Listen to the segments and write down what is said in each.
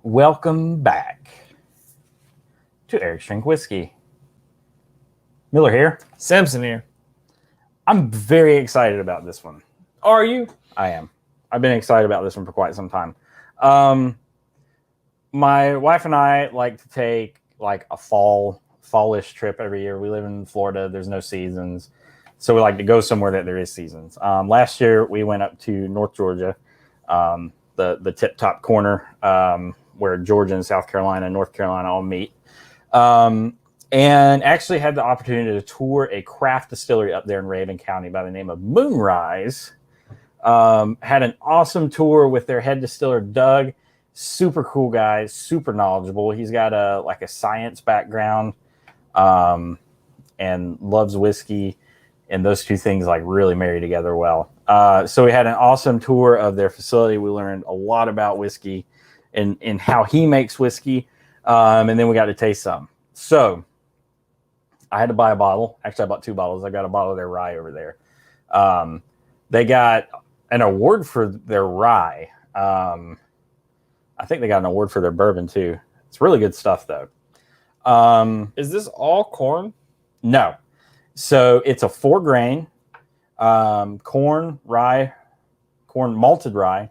Welcome back to Eric's Drink Whiskey. Miller here. Simpson here. I'm very excited about this one. Are you? I am. I've been excited about this one for quite some time. My wife and I like to take like a fallish trip every year. We live in Florida. There's no seasons. So we like to go somewhere that there is seasons. Last year we went up to North Georgia, the tip-top corner where Georgia and South Carolina and North Carolina all meet. And actually had the opportunity to tour a craft distillery up there in Raven County by the name of Moonrise. Had an awesome tour with their head distiller, Doug. Super cool guy, super knowledgeable. He's got a science background and loves whiskey. And those two things like really marry together well. So we had an awesome tour of their facility. We learned a lot about whiskey and how he makes whiskey. And then we got to taste some. So I had to buy a bottle. Actually, I bought 2 bottles. I got a bottle of their rye over there. They got an award for their rye. I think they got an award for their bourbon too. It's really good stuff though. Is this all corn? No. So it's a 4-grain corn, malted rye,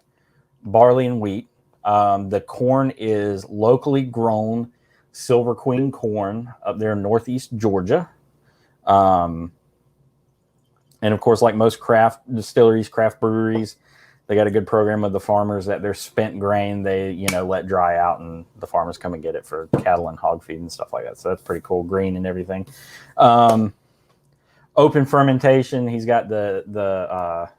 barley, and wheat. The corn is locally grown Silver Queen corn up there in Northeast Georgia. And of course, like most craft distilleries, craft breweries, they got a good program of the farmers that their spent grain, they, let dry out and the farmers come and get it for cattle and hog feed and stuff like that. So that's pretty cool. Green and everything. Open fermentation. He's got the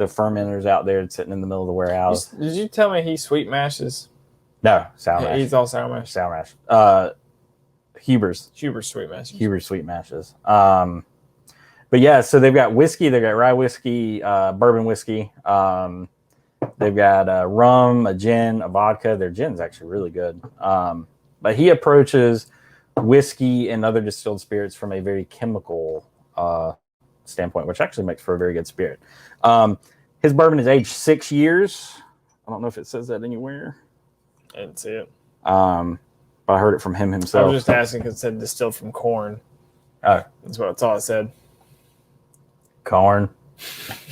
fermenters out there sitting in the middle of the warehouse. Did you tell me he sweet mashes? No, sour mash. He's all sour mash. Sour mash. Huber's sweet mashes. Huber's sweet mashes. But yeah, so they've got whiskey. They've got rye whiskey, bourbon whiskey. They've got rum, a gin, a vodka. Their gin's actually really good. But he approaches whiskey and other distilled spirits from a very chemical standpoint, which actually makes for a very good spirit. His bourbon is aged 6 years. I don't know if it says that anywhere. I didn't see it. But I heard it from him himself. I was just asking because it said distilled from corn. Oh. That's all it said. Corn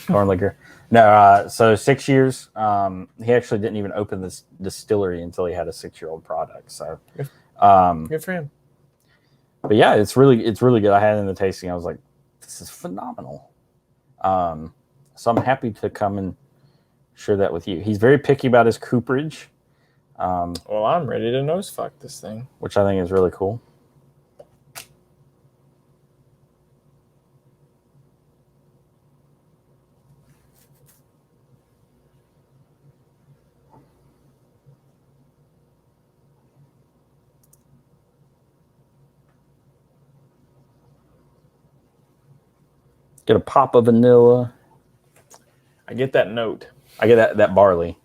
liquor. No, so 6 years. He actually didn't even open this distillery until he had a 6-year-old product. So good for him. But yeah, it's really good. I had it in the tasting. I was like, this is phenomenal. So I'm happy to come and share that with you. He's very picky about his cooperage. Well, I'm ready to nose fuck this thing, which I think is really cool. Get a pop of vanilla. I get that note. I get that barley.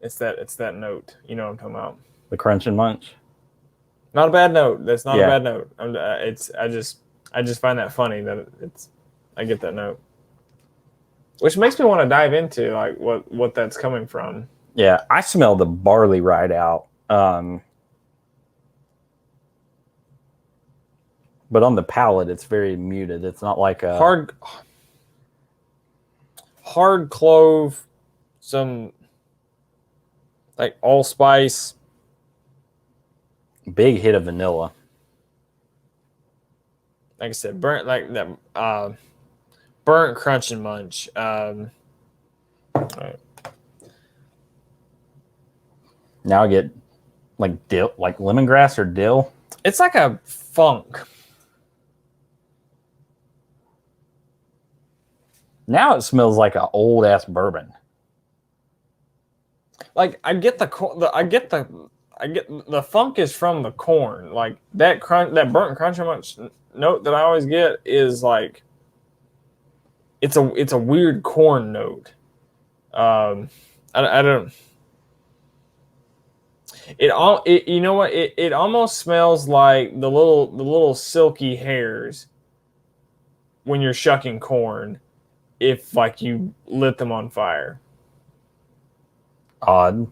It's that note. You know what I'm talking about. The crunch and munch. Not a bad note. That's not a bad note. I just find that funny that I get that note, which makes me want to dive into like what that's coming from. Yeah, I smell the barley right out. But on the palate, it's very muted. It's not like a hard clove, some like allspice. Big hit of vanilla. Like I said, burnt like that. Burnt crunch and munch. All right. Now I get like dill, like lemongrass or dill. It's like a funk. Now it smells like an old ass bourbon. Like I get the funk is from the corn. Like that burnt crunch and munch note that I always get is like it's a weird corn note. I don't. You know what? It almost smells like the little silky hairs when you're shucking corn, if like you lit them on fire. Odd.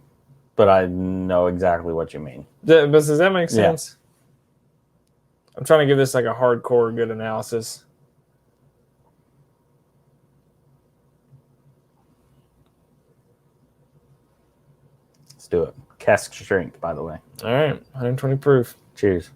but I know exactly what you mean. But does that make Yeah. sense? I'm trying to give this like a hardcore good analysis. Let's do it. Cask strength, by the way. All right, 120 proof. Cheers.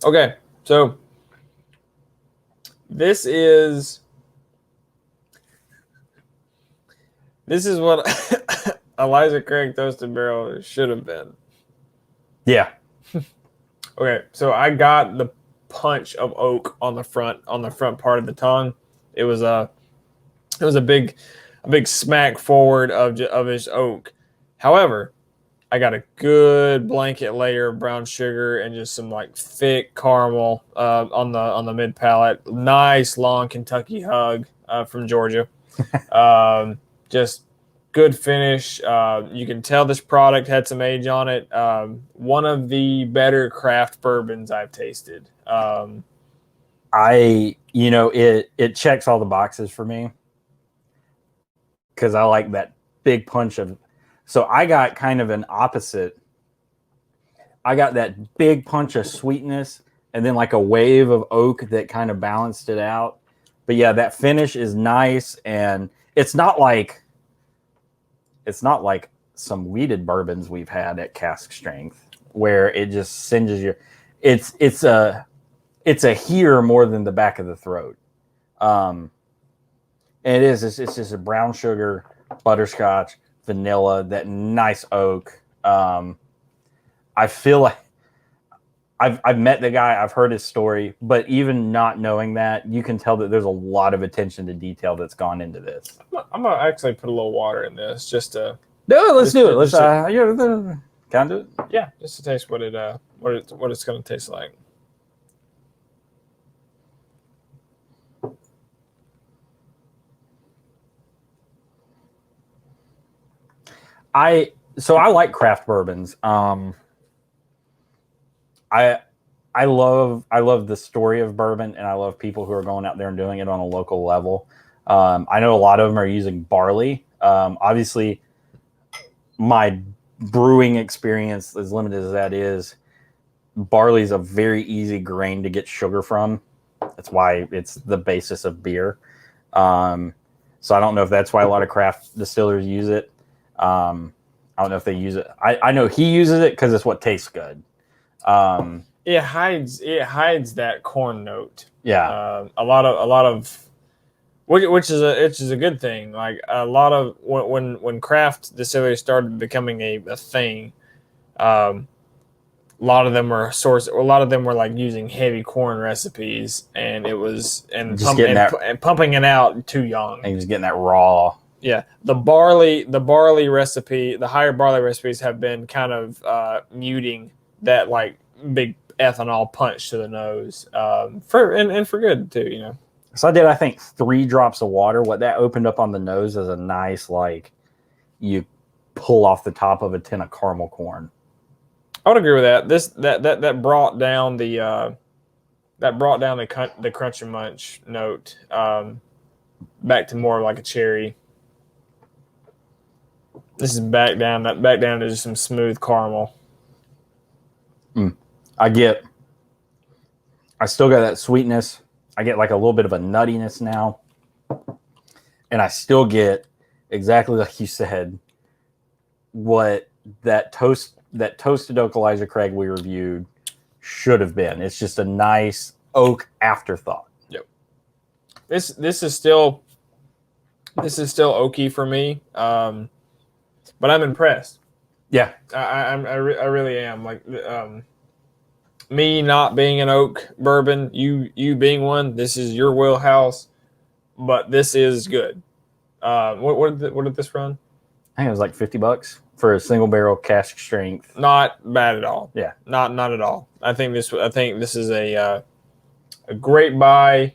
Okay, so this is what Elijah Craig Toasted Barrel should have been. Yeah. Okay, so I got the punch of oak on the front part of the tongue. It was a big smack forward of his oak. However, I got a good blanket layer of brown sugar and just some like thick caramel on the mid palate. Nice long Kentucky hug from Georgia. Just good finish. You can tell this product had some age on it. One of the better craft bourbons I've tasted. It checks all the boxes for me because I like that big punch of. So I got kind of an opposite. I got that big punch of sweetness and then like a wave of oak that kind of balanced it out. But yeah, that finish is nice, and it's not like some weeded bourbons we've had at Cask Strength where it just singes your. It's a here more than the back of the throat. And it's just a brown sugar, butterscotch, vanilla, that nice oak. I feel like I've met the guy, I've heard his story, but even not knowing that, you can tell that there's a lot of attention to detail that's gone into this. I'm gonna actually put a little water in this just to. No, let's do it. Let's can I do it? Yeah, just to taste what it's gonna taste like. I like craft bourbons. I love the story of bourbon, and I love people who are going out there and doing it on a local level. I know a lot of them are using barley. Obviously, my brewing experience, as limited as that is, barley is a very easy grain to get sugar from. That's why it's the basis of beer. So I don't know if that's why a lot of craft distillers use it. I don't know if they use it. I know he uses it because it's what tastes good. It hides that corn note. Yeah. A lot of which is a good thing. Like a lot of when craft distilleries started becoming a thing, a lot of them were like using heavy corn recipes, and it was pumping it out too young. And he was getting that raw. Yeah, the barley recipe, the higher barley recipes have been kind of muting that like big ethanol punch to the nose for good too, you know. So I did, I think, 3 drops of water. What that opened up on the nose is a nice, like, you pull off the top of a tin of caramel corn. I would agree with that. That brought down the crunch and munch note back to more like a cherry. This is back down to just some smooth caramel. I still got that sweetness. I get like a little bit of a nuttiness now. And I still get, exactly like you said, what that toasted oak Elijah Craig we reviewed should have been. It's just a nice oak afterthought. Yep. This is still oaky for me. But I'm impressed. Yeah. I really am. Like me not being an oak bourbon, you being one, this is your wheelhouse, but this is good. What did this run? I think it was like $50 for a single barrel cask strength. Not bad at all. Yeah. Not at all. I think this is a great buy.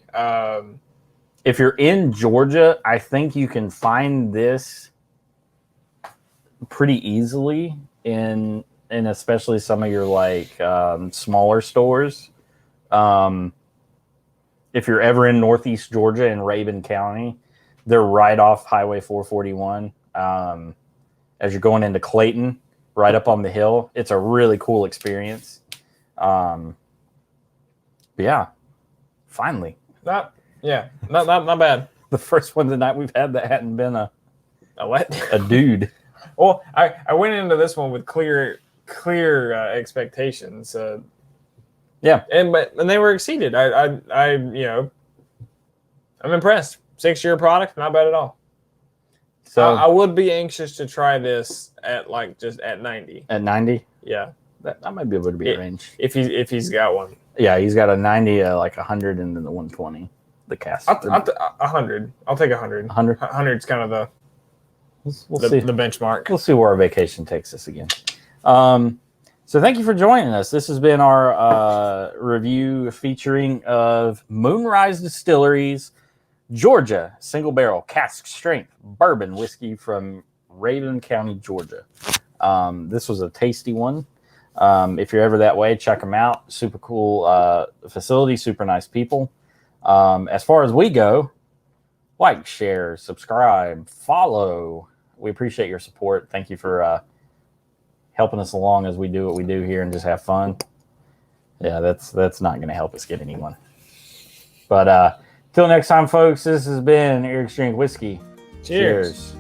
If you're in Georgia, I think you can find this pretty easily in and especially some of your like smaller stores. If you're ever in Northeast Georgia in Rabun County, they're right off Highway 441. As you're going into Clayton, right up on the hill, it's a really cool experience. But yeah, finally, not bad. the first one tonight we've had that hadn't been a what? a dude. Well, I went into this one with clear expectations. Yeah, and they were exceeded. I'm impressed. 6-year product, not bad at all. So I would be anxious to try this at like just at 90. At 90, yeah, that might be able to be a range if he's got one. Yeah, he's got a 90, like 100, and then the 120. The Cask. 100. I'll take 100. 100. 100's kind of we'll see. The benchmark. We'll see where our vacation takes us again. So thank you for joining us. This has been our review featuring of Moonrise Distillery's Georgia single barrel cask strength bourbon whiskey from Rabun County, Georgia. This was a tasty one. If you're ever that way, check them out. Super cool facility, super nice people. As far as we go, like, share, subscribe, follow. We appreciate your support. Thank you for helping us along as we do what we do here and just have fun. Yeah, that's not going to help us get anyone. But till next time, folks, this has been Eric's Drink Whiskey. Cheers.